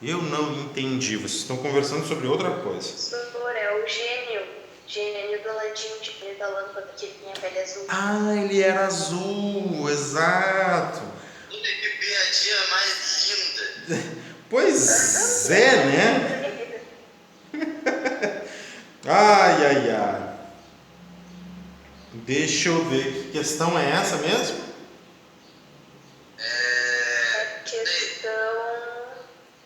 Eu não entendi. Vocês estão conversando sobre outra coisa. Sora é o gênio. Gênio do latim, de da lâmpada que tinha a pele azul. Ah, ele era azul, exato. Olha que piadinha mais linda. Pois é, né? Ai, ai, ai. Deixa eu ver, que questão é essa mesmo? A Seis. questão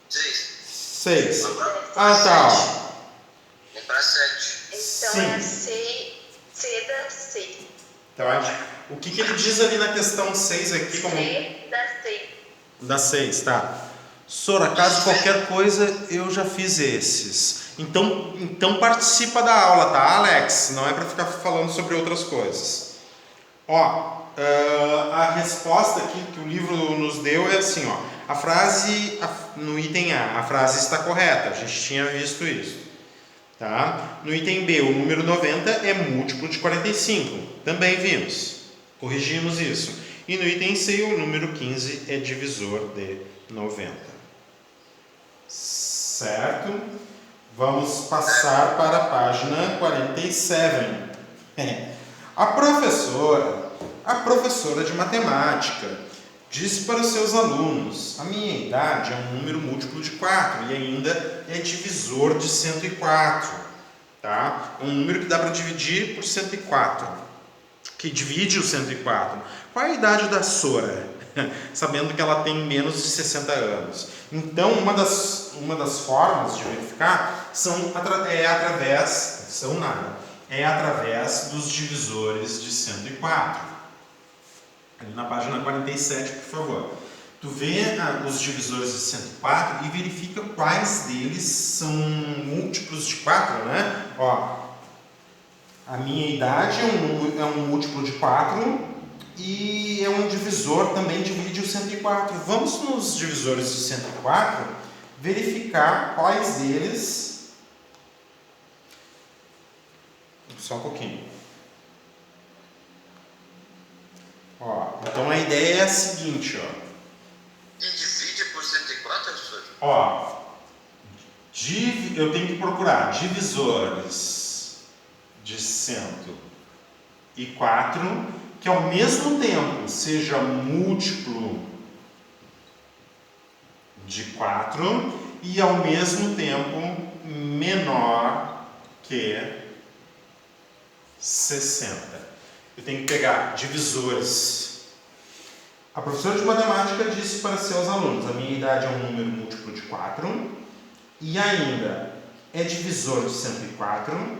6. Agora Ah, tá. Ó. vamos pra 7. então é a Sim. C da C. Então, o que ele diz ali na questão 6 aqui? Como... C da C. Da 6, tá. Sora, caso qualquer coisa, eu já fiz esses. Então participa da aula, tá, Alex? Não é para ficar falando sobre outras coisas. Ó, a resposta aqui que o livro nos deu é assim, ó. A frase, no item A, a frase está correta. A gente tinha visto isso. Tá? No item B, o número 90 é múltiplo de 45. Também vimos. Corrigimos isso. E no item C, o número 15 é divisor de 90. Certo? Vamos passar para a página 47. A professora de matemática, disse para os seus alunos: a minha idade é um número múltiplo de 4 e ainda é divisor de 104. Tá? É um número que dá para dividir por 104, que divide o 104. Qual é a idade da Sora? Sabendo que ela tem menos de 60 anos. Então, uma das formas de verificar é através dos divisores de 104. Ali na página 47, por favor. Tu vê os divisores de 104 e verifica quais deles são múltiplos de 4, né? Ó, a minha idade é um múltiplo de 4 e é um divisor, também divide o 104. Vamos nos divisores de 104 verificar quais deles... Só um pouquinho. Ó, então a ideia é a seguinte, ó. Quem divide por 104, professor? Ó, eu tenho que procurar divisores de 104 que ao mesmo tempo seja múltiplo de 4 e ao mesmo tempo menor que 60. Eu tenho que pegar divisores. A professora de matemática disse para seus alunos: a minha idade é um número múltiplo de 4 e ainda é divisor de 104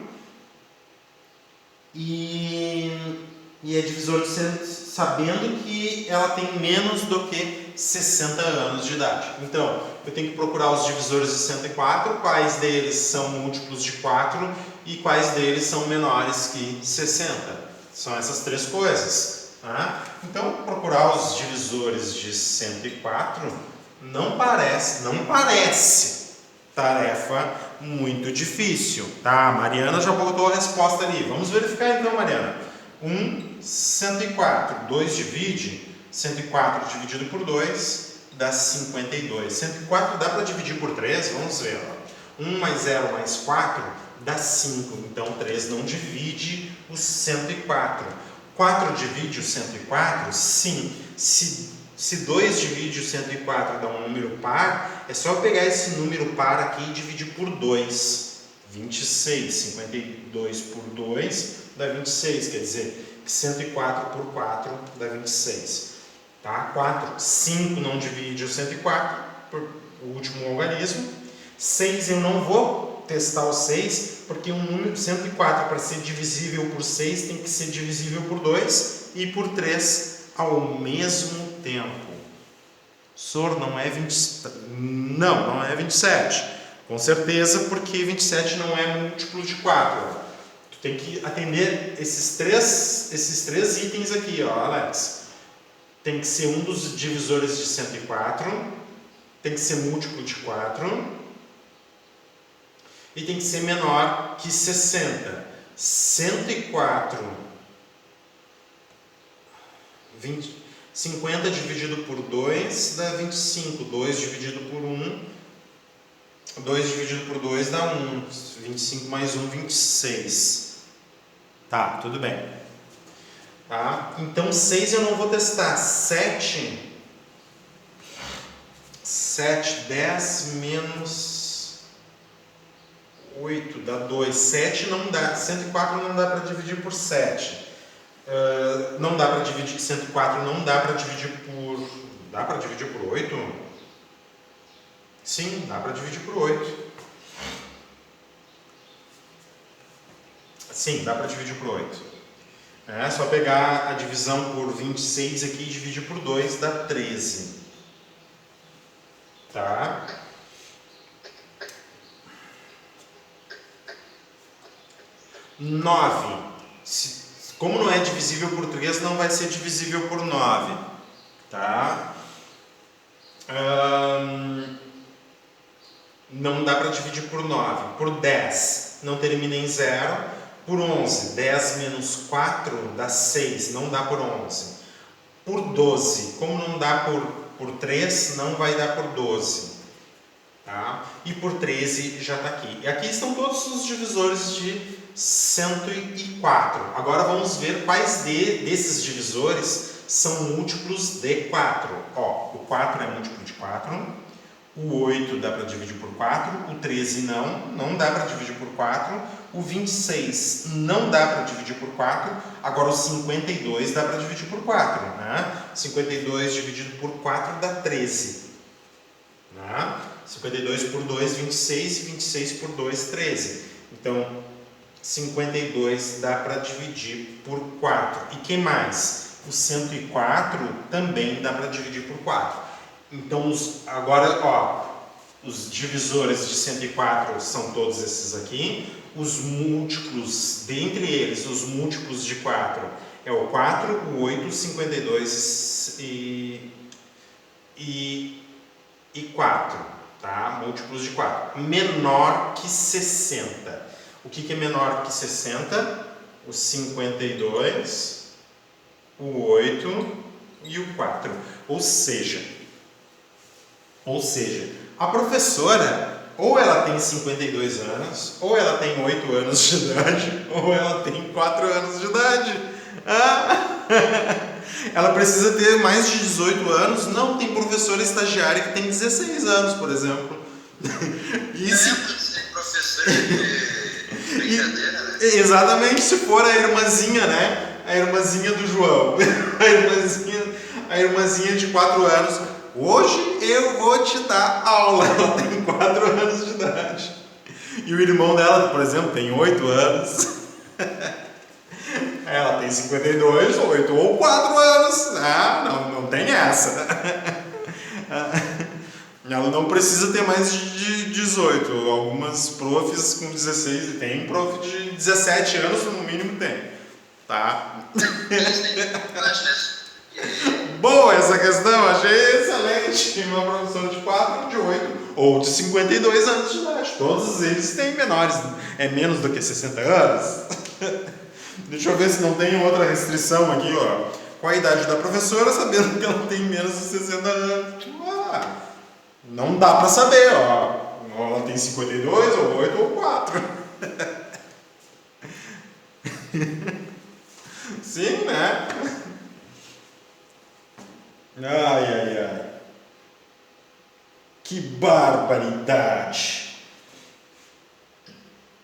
e é divisor de 100, sabendo que ela tem menos do que 60 anos de idade. Então, eu tenho que procurar os divisores de 104, quais deles são múltiplos de 4 e quais deles são menores que 60. São essas três coisas. Tá? Então, procurar os divisores de 104 não parece tarefa muito difícil. Tá? A Mariana já botou a resposta ali. Vamos verificar então, Mariana. 104. 2 divide. 104 dividido por 2 dá 52. 104 dá para dividir por 3? Vamos ver. 1 mais 0 mais 4 dá 5. Então, 3 não divide o 104. 4 divide o 104? Sim. Se 2 divide o 104 dá um número par, é só pegar esse número par aqui e dividir por 2. 26. 52 por 2 dá 26. Quer dizer, 104 por 4 dá 26. Tá? 5 não divide o 104, por o último logaritmo. 6 eu não vou testar o 6, porque um número 104 para ser divisível por 6 tem que ser divisível por 2 e por 3 ao mesmo tempo. Sor, não é 20... Não é 27. Com certeza, porque 27 não é múltiplo de 4. Tu tem que atender esses três itens aqui, ó, Alex. Tem que ser um dos divisores de 104, tem que ser múltiplo de 4 e tem que ser menor que 60. 104, 50 dividido por 2 dá 25. 2 dividido por 1 2 dividido por 2 dá 1. 25 mais 1, 26. Tá, tudo bem. Tá? Então 6 eu não vou testar. 7, 10 menos 8 dá 2. 7 não dá. 104 não dá para dividir por 7. Não dá para dividir 104, não dá para dividir por... Dá para dividir por 8? Sim, dá para dividir por 8. Sim, dá para dividir por 8. É só pegar a divisão por 26 aqui e dividir por 2, dá 13. Tá? Nove. Como não é divisível por 3, não vai ser divisível por 9. Tá? Não dá para dividir por 9. Por 10, não termina em 0. Por 11, 10 menos 4 dá 6, não dá por 11. Por 12, como não dá por 3, não vai dar por 12. Tá? E por 13 já está aqui. E aqui estão todos os divisores de 104. Agora vamos ver quais desses divisores são múltiplos de 4. Ó, o 4 é múltiplo de 4. O 8 dá para dividir por 4, o 13 não dá para dividir por 4, o 26 não dá para dividir por 4, agora o 52 dá para dividir por 4, né? 52 dividido por 4 dá 13, né? 52 por 2, 26, e 26 por 2, 13. Então, 52 dá para dividir por 4. E que mais? O 104 também dá para dividir por 4. Então, agora, ó, os divisores de 104 são todos esses aqui. Os múltiplos, dentre eles, os múltiplos de 4 é o 4, o 8, o 52 e 4, tá? Múltiplos de 4. Menor que 60. O que é menor que 60? O 52, o 8 e o 4. Ou seja, a professora, ou ela tem 52 anos, ou ela tem 8 anos de idade, ou ela tem 4 anos de idade. Ela precisa ter mais de 18 anos. Não, tem professora estagiária que tem 16 anos, por exemplo. Professora de brincadeira, né? Exatamente, se for a irmãzinha, né? A irmãzinha do João. A irmãzinha de 4 anos. Hoje eu vou te dar aula. Ela tem 4 anos de idade. E o irmão dela, por exemplo, tem 8 anos. Ela tem 52, 8 ou 4 anos. Não tem essa. Ela não precisa ter mais de 18. Algumas profs com 16, tem prof de 17 anos no mínimo tem. Tá? Boa essa questão, achei excelente. Uma professora de 4, de 8 ou de 52 anos de idade. Todos eles têm menores, menos do que 60 anos. Deixa eu ver se não tem outra restrição aqui, ó. Qual a idade da professora, sabendo que ela tem menos de 60 anos? Não dá pra saber, ó. Ela tem 52, ou 8, ou 4. Sim, né? Ai. Que barbaridade.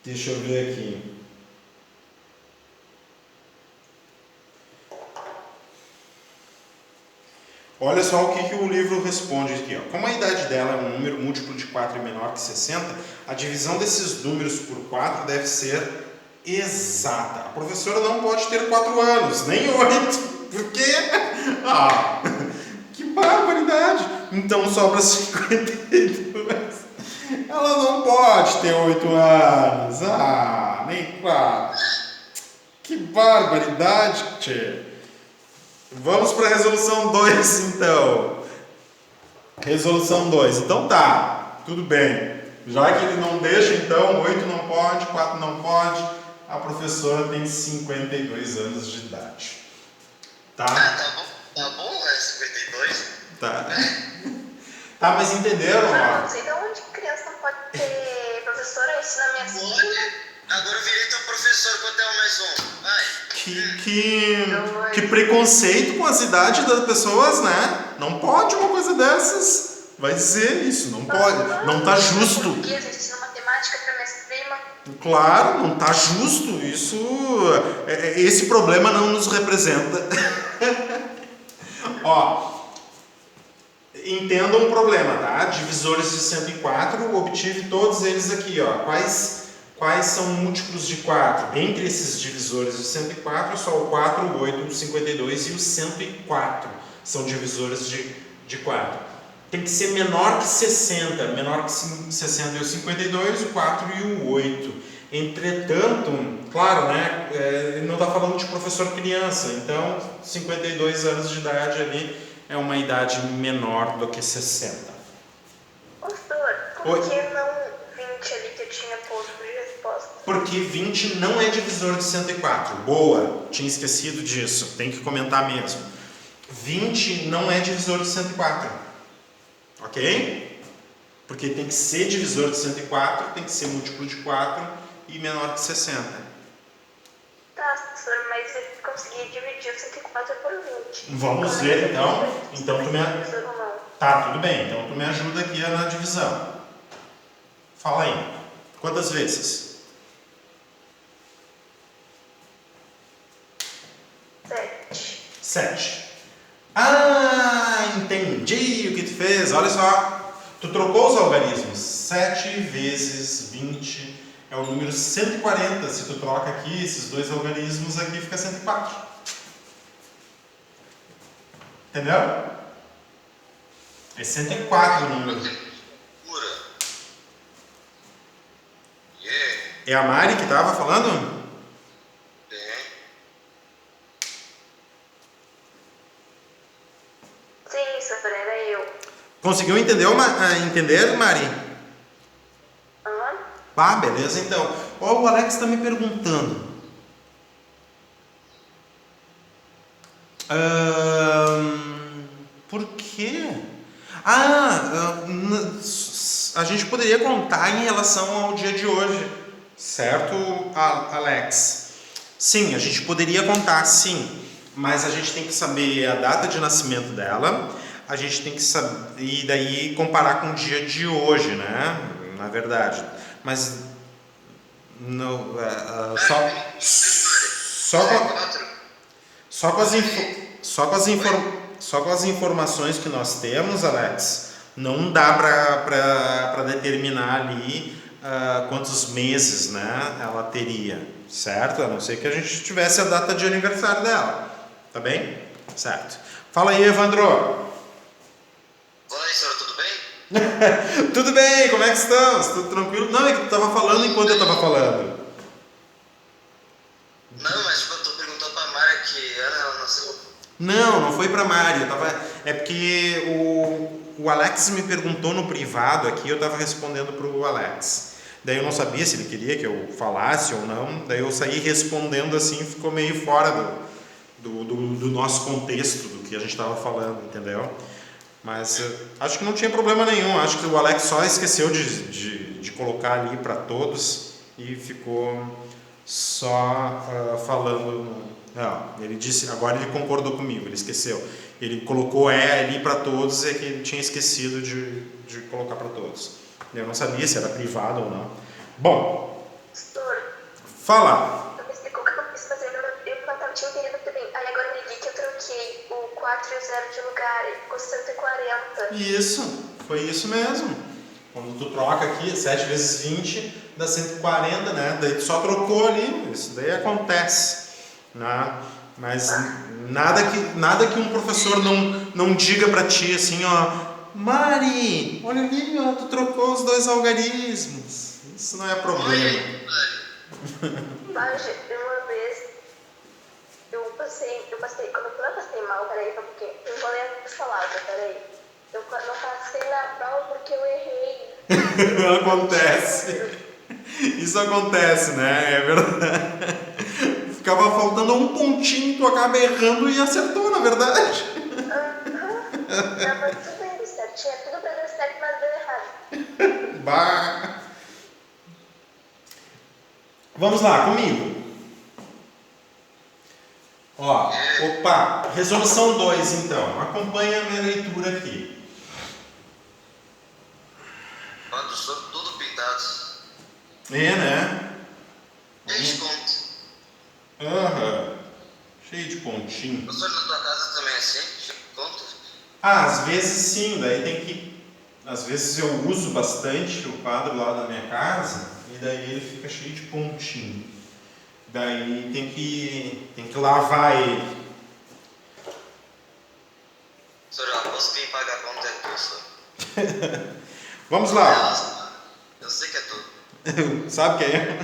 Deixa eu ver aqui. Olha só o que o livro responde aqui. Ó. Como a idade dela é um número múltiplo de 4 e menor que 60, a divisão desses números por 4 deve ser exata. A professora não pode ter 4 anos, nem 8. Por quê? Que barbaridade! Então sobra 52. Ela não pode ter 8 anos. Nem 4. Que barbaridade, tchê. Vamos para a resolução 2, então. Resolução 2. Então tá, tudo bem. Já que ele não deixa, então, 8 não pode, 4 não pode, a professora tem 52 anos de idade. Tá? Tá bom, é 52? Tá. Tá, mas entenderam? Não sei de onde criança não pode ter mais 5. Agora eu virei teu professor quanto é o mais um. Vai. Que preconceito com as idades das pessoas, né? Não pode uma coisa dessas. Vai dizer isso, não pode. Não tá justo. Português, eu ensino matemática pra minhas primas. Claro, não tá justo. Isso, esse problema não nos representa. Ó, entendam o problema, tá? Divisores de 104, obtive todos eles aqui, ó. Quais são múltiplos de 4? Entre esses divisores de 104, só o 4, o 8, o 52 e o 104 são divisores de 4. Tem que ser menor que 60. Menor que 60 é o 52, o 4 e o 8. Entretanto, claro, né? Ele não está falando de professor criança, então 52 anos de idade ali é uma idade menor do que 60. Pastor, por que não 20 ali que eu tinha posto de resposta? Porque 20 não é divisor de 104. Boa, tinha esquecido disso, tem que comentar mesmo. 20 não é divisor de 104, ok? Porque tem que ser divisor de 104, tem que ser múltiplo de 4 e menor que 60. Tá, professor, mas eu consegui dividir o 104 por 20. Vamos ver então. Então tu me... Divisor ou não? Tá, tudo bem. Então tu me ajuda aqui na divisão. Fala aí. Quantas vezes? 7. 7. Ah, entendi o que tu fez. Olha só. Tu trocou os algarismos. 7 vezes 20 é o número 140. Se tu troca aqui, esses dois algarismos aqui, fica 104. Entendeu? É 104 o número. Pura. Yeah. É a Mari que estava falando? Sim, senhor, era eu. Conseguiu entender, Mari? Aham. Ah, beleza então. Ó, o Alex está me perguntando. Por quê? A gente poderia contar em relação ao dia de hoje, certo, Alex? Sim, a gente poderia contar, sim. Mas a gente tem que saber a data de nascimento dela. A gente tem que saber, e daí comparar com o dia de hoje, né? Na verdade. Mas não, só com as informações que nós temos, Alex, não dá para determinar ali quantos meses, né, ela teria, certo? A não ser que a gente tivesse a data de aniversário dela, tá bem? Certo. Fala aí, Evandro. Fala aí, senhor, tudo bem? Tudo bem, como é que estamos? Tudo tranquilo? Não, é que tu estava falando enquanto eu estava falando. Não, mas tipo, tu perguntou pra Mari que ano ela nasceu. Não foi pra Mari. É porque o Alex me perguntou no privado aqui, eu estava respondendo pro Alex. Daí eu não sabia se ele queria que eu falasse ou não. Daí eu saí respondendo assim, ficou meio fora do nosso contexto, do que a gente estava falando, entendeu? Mas acho que não tinha problema nenhum. Acho que o Alex só esqueceu de colocar ali para todos e ficou só falando. Não, ele disse, agora ele concordou comigo, ele esqueceu. Ele colocou ali para todos, é que ele tinha esquecido de colocar para todos. Eu não sabia se era privado ou não. Bom, Pastor, fala. eu me explicou o que eu quis fazer, eu não tinha entendido muito bem. Aí agora eu me liguei que eu troquei o 4 e o 0 de lugar, e ficou 140. Isso, foi isso mesmo. Quando tu troca aqui, 7 vezes 20 dá 140, né? Daí tu só trocou ali, isso daí acontece, né? Mas nada que um professor não diga pra ti assim, ó, Mari, olha ali, ó, tu trocou os dois algarismos. Isso não é problema. Mas uma vez eu passei, quando eu não passei mal, peraí, porque eu vou ler as palavras, peraí. Eu não passei na prova porque eu errei. Acontece. Isso acontece, né? É verdade. Ficava faltando um pontinho, tu acaba errando e acertou, na verdade. Tava tudo indo certo, tinha tudo pra dar certo, mas deu errado. Bah. Vamos lá, comigo. Ó, opa, resolução 2 então. Acompanha a minha leitura aqui. Quantos são tudo pintados? É, né? Eles contam. Aham. Cheio de pontinho. Professor, na tua casa também é assim? Conta? Ah, às vezes sim, daí tem que... Às vezes eu uso bastante o quadro lá da minha casa e daí ele fica cheio de pontinho. Daí tem que lavar ele. Professor, eu aposto que quem paga a conta é tu, senhor. Vamos lá. Eu sei que é tu. Sabe quem é?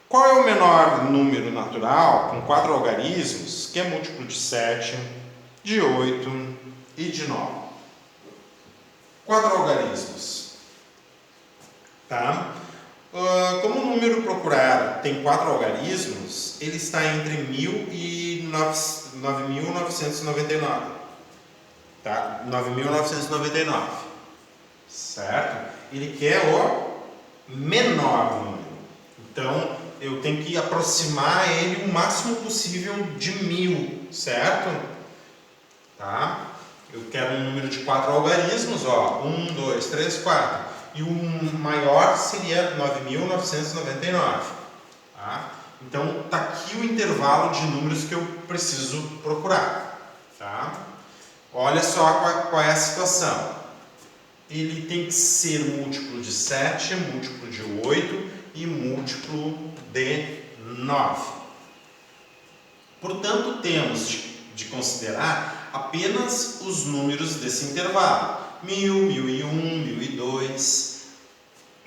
Qual é o menor número natural com 4 algarismos que é múltiplo de 7, de 8 e de 9? 4 algarismos. Tá? Como o número procurado tem 4 algarismos, ele está entre 1000 e 9.999. Tá? 9.999. Certo? Ele quer o menor número. Então, eu tenho que aproximar ele o máximo possível de 1000, certo? Tá? Eu quero um número de 4 algarismos, ó, 1, 2, 3, 4. E o maior seria 9.999. Tá? Então, está aqui o intervalo de números que eu preciso procurar. Tá? Olha só qual é a situação. Ele tem que ser múltiplo de 7, múltiplo de 8 e múltiplo de 9. Portanto, temos de considerar apenas os números desse intervalo. 1000, 1001, 1002,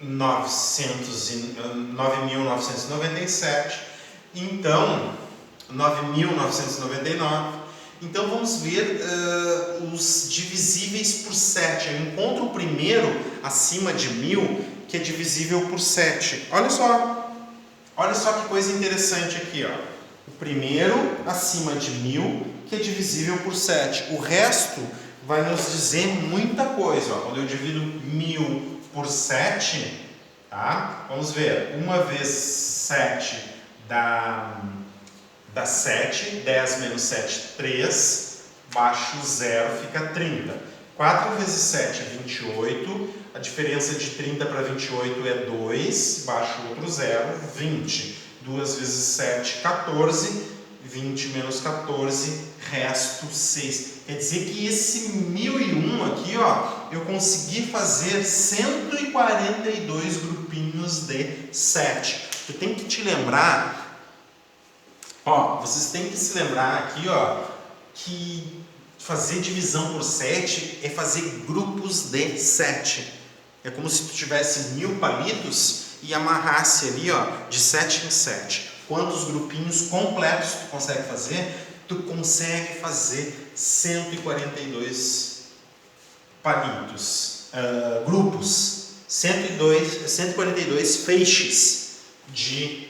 9.997, então 9.999. Então vamos ver os divisíveis por 7. Eu encontro o primeiro acima de 1000 que é divisível por 7. Olha só que coisa interessante aqui, ó. O primeiro acima de 1000 que é divisível por 7. O resto vai nos dizer muita coisa, ó. Quando eu divido 1000 por 7, tá? Vamos ver. 1 vezes 7 dá 7. 10 menos 7, 3. Baixo 0 fica 30. 4 vezes 7 é 28. A diferença de 30 para 28 é 2. Baixo outro 0, 20. 2 vezes 7, 14. 20 menos 14, resto 6. Quer dizer que esse 1001 aqui, ó, eu consegui fazer 142 grupinhos de 7. Tu tem que te lembrar, ó, vocês têm que se lembrar aqui, ó, que fazer divisão por 7 é fazer grupos de 7. É como se tu tivesse 1000 palitos e amarrasse ali, ó, de 7 em 7. Quantos grupinhos completos tu consegue fazer? Tu consegue fazer 142 palitos, grupos, 142 feixes de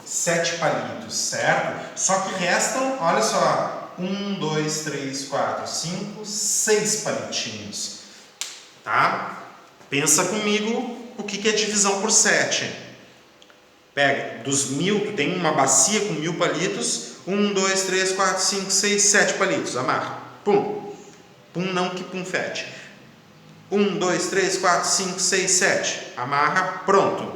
7 palitos, certo? Só que restam, olha só, 1, 2, 3, 4, 5, 6 palitinhos, tá? Pensa comigo o que é divisão por 7. Pega, dos 1000, tu tem uma bacia com 1000 palitos, 1, 2, 3, 4, 5, 6, 7 palitos, amarra, pum, pum não que pum fede, 1, 2, 3, 4, 5, 6, 7, amarra, pronto,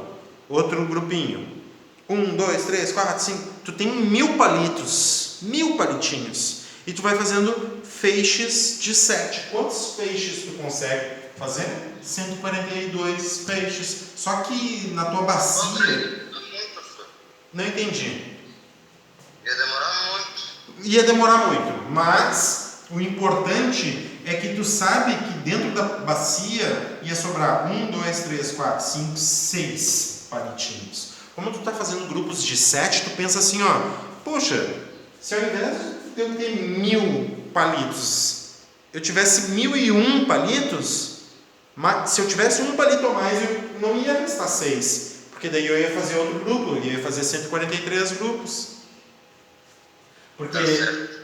outro grupinho, 1, 2, 3, 4, 5, tu tem 1000 palitos, 1000 palitinhos, e tu vai fazendo feixes de 7, quantos feixes tu consegue fazer? 142 feixes, só que na tua bacia... Não entendi. Ia demorar muito, mas o importante é que tu sabe que dentro da bacia ia sobrar 1, 2, 3, 4, 5, 6 palitinhos. Como tu está fazendo grupos de 7, tu pensa assim, ó, poxa, se ao invés de eu ter 1000 palitos, eu tivesse 1001 palitos, mas se eu tivesse um palito a mais, eu não ia restar 6. Porque daí eu ia fazer outro grupo, eu ia fazer 143 grupos. Porque,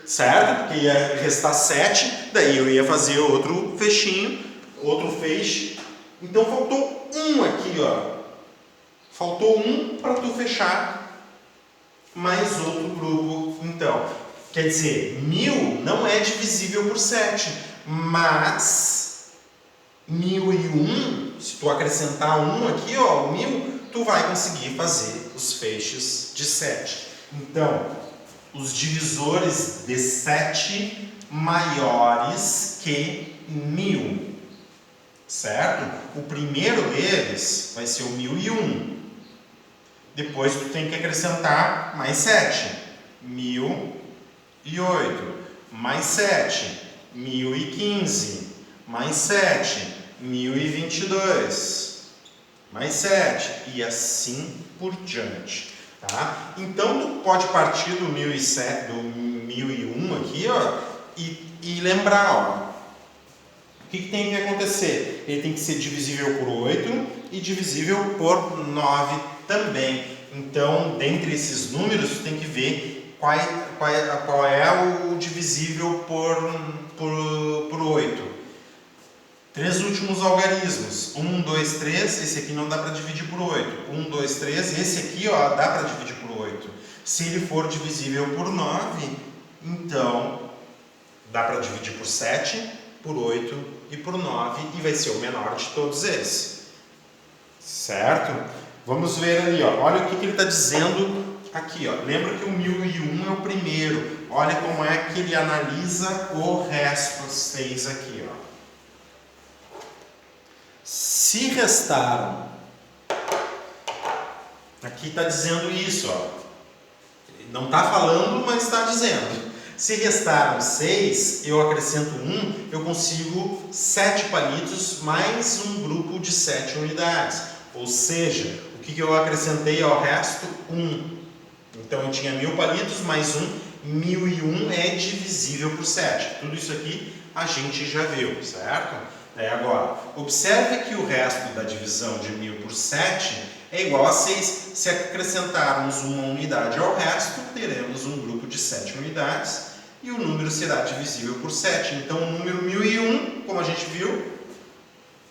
certo? Porque ia restar 7, daí eu ia fazer outro fechinho, outro feixe. Então faltou um aqui, ó. Faltou um para tu fechar mais outro grupo. Então, quer dizer, 1000 não é divisível por 7, mas 1001, se tu acrescentar 1 aqui, ó, o 1000, tu vai conseguir fazer os feixes de 7. Então, os divisores de 7 maiores que 1000, certo? O primeiro deles vai ser o 1001. Depois tu tem que acrescentar mais 7, 1008, mais 7, 1015, mais 7, 1022, mais 7 e assim por diante, tá? Então tu pode partir do 1007, do 1001 aqui, ó, e lembrar, ó, o que tem que acontecer? Ele tem que ser divisível por 8 e divisível por 9 também. Então, dentre esses números, tu tem que ver qual é o divisível por 8. 3 últimos algarismos. 1, 2, 3. Esse aqui não dá para dividir por 8. 1, 2, 3. Esse aqui, ó, dá para dividir por 8. Se ele for divisível por 9, então dá para dividir por 7, por 8 e por 9 e vai ser o menor de todos esses. Certo? Vamos ver ali, ó. Olha o que ele está dizendo aqui, ó. Lembra que o 1001 é o primeiro. Olha como é que ele analisa o resto dos 6 aqui, ó. Se restaram, aqui está dizendo isso, ó. Não está falando, mas está dizendo. Se restaram 6, eu acrescento 1, eu consigo 7 palitos mais um grupo de 7 unidades. Ou seja, o que eu acrescentei ao resto? 1. Então eu tinha 1000 palitos mais 1, 1001 é divisível por 7. Tudo isso aqui a gente já viu, certo? Agora, observe que o resto da divisão de 1000 por 7 é igual a 6. Se acrescentarmos uma unidade ao resto, teremos um grupo de 7 unidades e o número será divisível por 7. Então o número 1001, como a gente viu,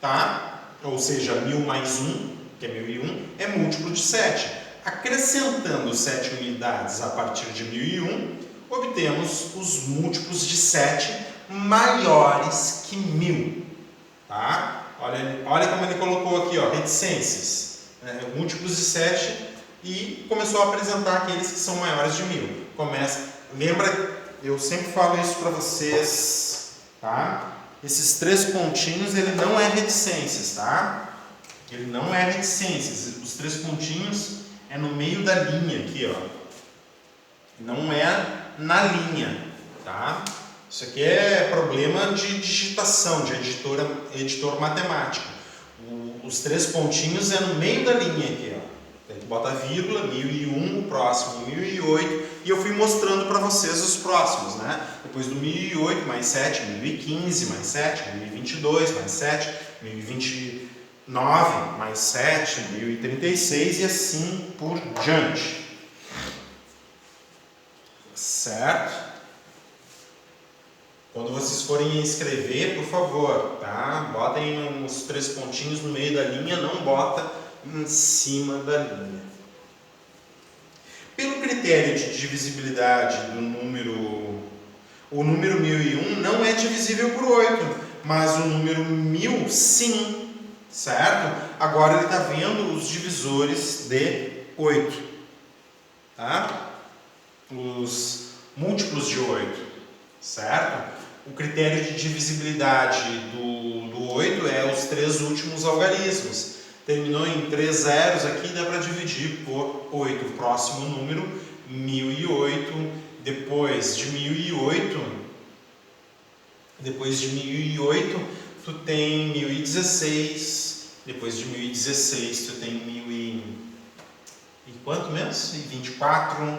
tá? Ou seja, 1000 mais 1, que é 1001, é múltiplo de 7. Acrescentando 7 unidades a partir de 1001, obtemos os múltiplos de 7 maiores que 1000. Tá? Olha como ele colocou aqui, ó, reticências, múltiplos de 7 e começou a apresentar aqueles que são maiores de 1000. Lembra, eu sempre falo isso para vocês, tá? Esses 3 pontinhos, ele não é reticências, tá? Ele não é reticências. Os 3 pontinhos é no meio da linha aqui, ó. Não é na linha, tá? Isso aqui é problema de digitação, de editor matemático. Os 3 pontinhos é no meio da linha aqui, ó. Tem que botar vírgula, 1001, o próximo 1008, e eu fui mostrando para vocês os próximos, né? Depois do 1008, mais 7, 1015, mais 7, 1022, mais 7, 1029, mais 7, 1036 e assim por diante. Certo? Quando vocês forem escrever, por favor, tá? Botem os 3 pontinhos no meio da linha, não bota em cima da linha. Pelo critério de divisibilidade do número, o número 1001 não é divisível por 8, mas o número 1000 sim, certo? Agora ele está vendo os divisores de 8, tá? Os múltiplos de 8, certo? O critério de divisibilidade do 8 é os 3 últimos algarismos. Terminou em 3 zeros aqui, dá para dividir por 8. O próximo número, 1008. Depois de 1008, tu tem 1016. Depois de 1016, tu tem 1000 e quanto mesmo? 24,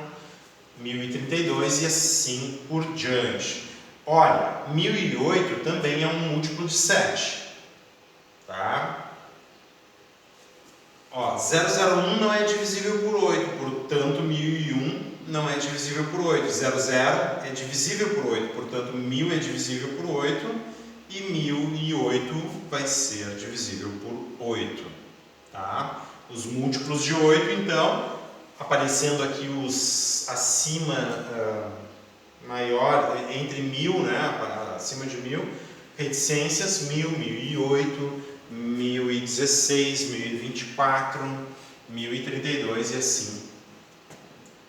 1032 e assim por diante. Olha, 1008 também é um múltiplo de 7, tá? Ó, 001 não é divisível por 8, portanto 1001 não é divisível por 8. 00 é divisível por 8, portanto 1000 é divisível por 8 e 1008 vai ser divisível por 8, tá? os múltiplos de 8, então, aparecendo aqui os acima, maior, entre 1000, né, acima de 1000, reticências 1000, 1008, 1016, 1024, 1032 e assim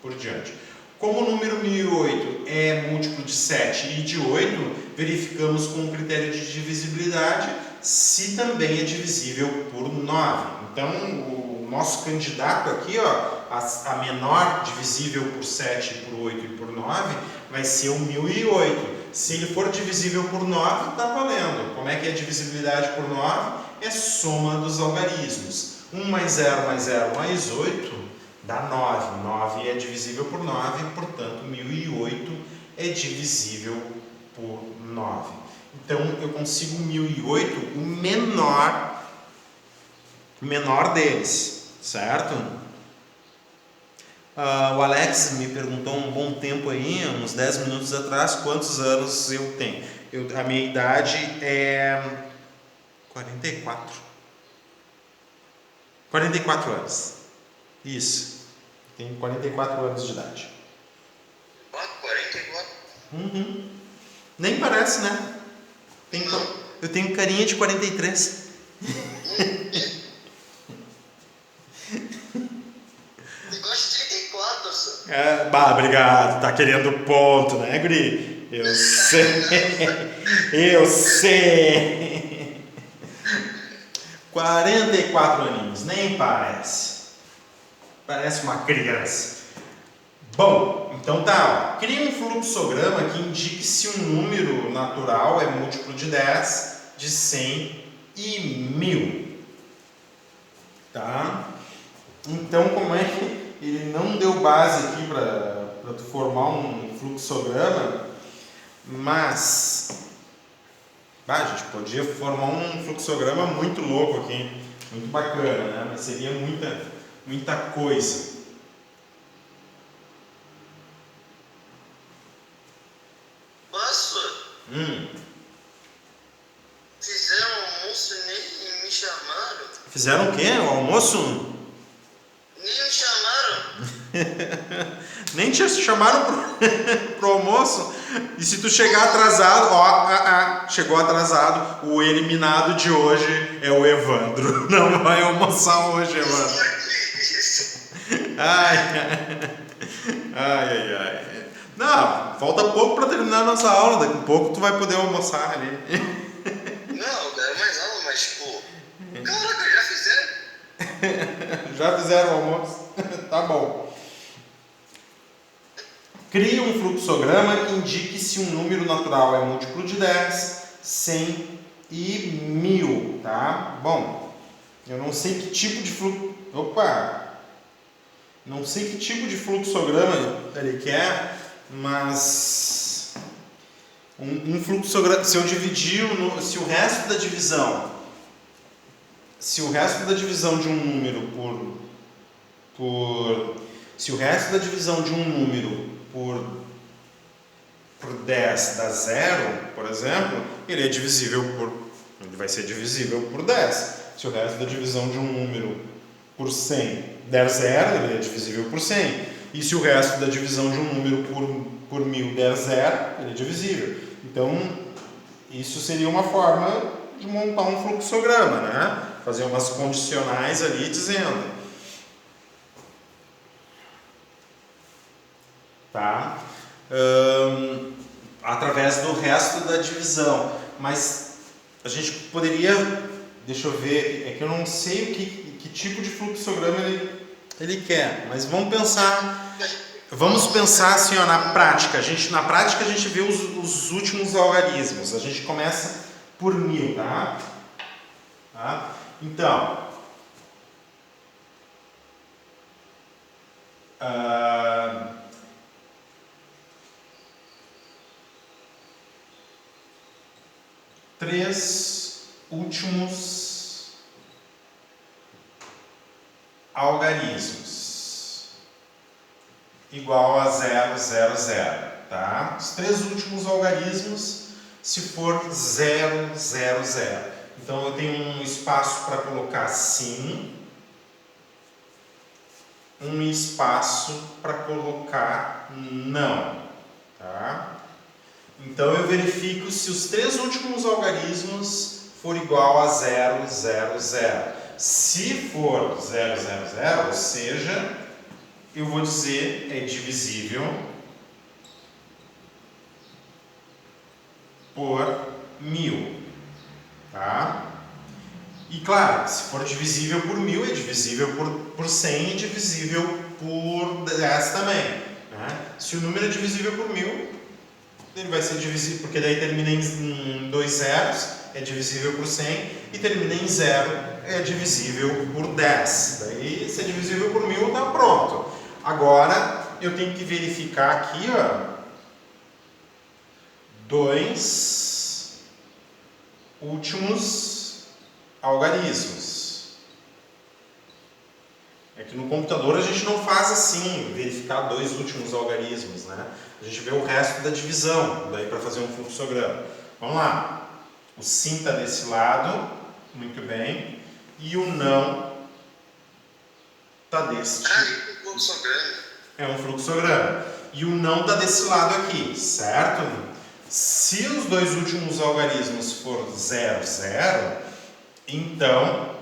por diante. Como o número 1008 é múltiplo de 7 e de 8, verificamos com o critério de divisibilidade se também é divisível por 9. Então, o nosso candidato aqui, ó, a menor divisível por 7, por 8 e por 9, vai ser o 1008. Se ele for divisível por 9, está valendo. Como é que é a divisibilidade por 9? É soma dos algarismos. 1 mais 0 mais 0 mais 8 dá 9. 9 é divisível por 9, portanto, 1008 é divisível por 9. Então, eu consigo 1008, o menor deles, certo? O Alex me perguntou um bom tempo aí, uns 10 minutos atrás, quantos anos eu tenho. A minha idade é 44. 44 anos. Isso. Tenho 44 anos de idade. 44? Uhum. Nem parece, né? Eu tenho carinha de 43. Eu gosto de 34, só. Obrigado. Tá querendo ponto, né, guri? Eu sei. Eu sei. 44 aninhos. Nem parece. Parece uma criança. Bom, então tá. Ó. Cria um fluxograma que indique se um número natural é múltiplo de 10, de 100 e 1000. Tá? Então, como é que ele não deu base aqui para tu formar um fluxograma, mas a gente podia formar um fluxograma muito louco aqui, muito bacana, né? Mas seria muita coisa. Posso? Fizeram almoço e nem me chamaram. Fizeram o quê? O almoço? Nem me chamaram. Nem te chamaram pro almoço. E se tu chegar atrasado, chegou atrasado, o eliminado de hoje é o Evandro. Não vai almoçar hoje, Evandro. Ai. Não, falta pouco para terminar a nossa aula. Daqui a pouco tu vai poder almoçar ali. Não, dá mais aula, mas tipo... Caraca, já fizeram? Já fizeram o almoço? Tá bom. Crie um fluxograma que indique se um número natural é múltiplo de 10, 100 e 1000, tá? Bom, eu não sei que tipo de não sei que tipo de fluxograma ele quer, mas um fluxograma, se eu dividir, se o resto da divisão de um número se o resto da divisão de um número por 10 dá 0, por exemplo, ele vai ser divisível por 10. Se o resto da divisão de um número por 100 der 0, ele é divisível por 100. E se o resto da divisão de um número por 1000 der 0, ele é divisível. Então, isso seria uma forma de montar um fluxograma, né? Fazer umas condicionais ali dizendo... Tá? Através do resto da divisão, mas a gente poderia, deixa eu ver, é que eu não sei que tipo de fluxograma ele quer, mas vamos pensar assim, ó, na prática a gente vê os últimos algarismos, a gente começa por 1000, tá? Então, três últimos algarismos igual a 0, 0, 0, tá? Os três últimos algarismos se for 0, 0, 0. Então eu tenho um espaço para colocar sim, um espaço para colocar não, tá? Então eu verifico se os 3 últimos algarismos for igual a 0, 0, 0. Se for 0, 0, 0, ou seja, eu vou dizer é divisível por 1000, tá? E claro, se for divisível por 1000, é divisível por 100 e divisível por 10 também, né? Se o número é divisível por 1000, ele vai ser divisível, porque daí termina em 2 zeros, é divisível por 100, e termina em 0, é divisível por 10. Daí, se é divisível por 1000, está pronto. Agora, eu tenho que verificar aqui, ó, 2 últimos algarismos. É que no computador a gente não faz assim, verificar 2 últimos algarismos, né? A gente vê o resto da divisão, daí para fazer um fluxograma. Vamos lá. O sim está desse lado, muito bem, e o não está deste. É um fluxograma. E o não está desse lado aqui, certo? Se os 2 últimos algarismos for 0, 0, então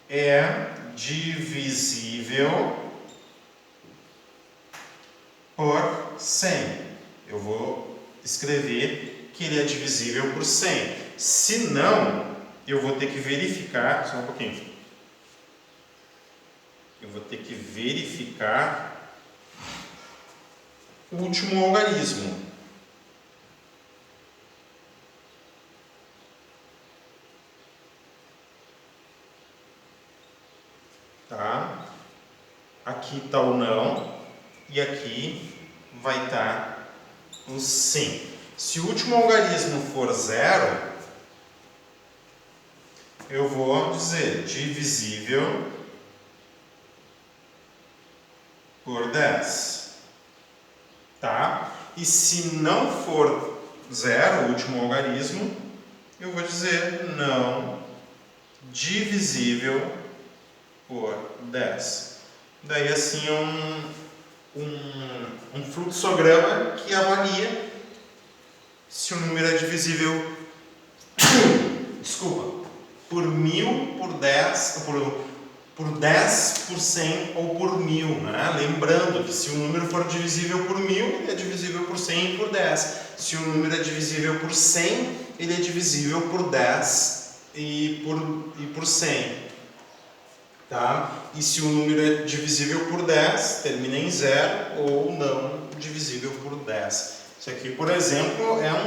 é divisível por 100. Eu vou escrever que ele é divisível por 100. Se não, eu vou ter que verificar, só um pouquinho. Eu vou ter que verificar o último algarismo. Tá? Aqui está o não e aqui vai estar o sim. Se o último algarismo for 0, eu vou dizer divisível por 10. Tá? E se não for 0, o último algarismo, eu vou dizer não divisível por 10. Daí assim é um fluxograma que avalia se o número é divisível por 1000, por 10, por 10, por 100 ou por 1000, né? Lembrando que se o número for divisível por 1000, ele é divisível por 100 e por 10. Se o número é divisível por 100, ele é divisível por 10 e por 100. Tá? E se o número é divisível por 10, termina em 0 ou não divisível por 10. Isso aqui, por exemplo, é um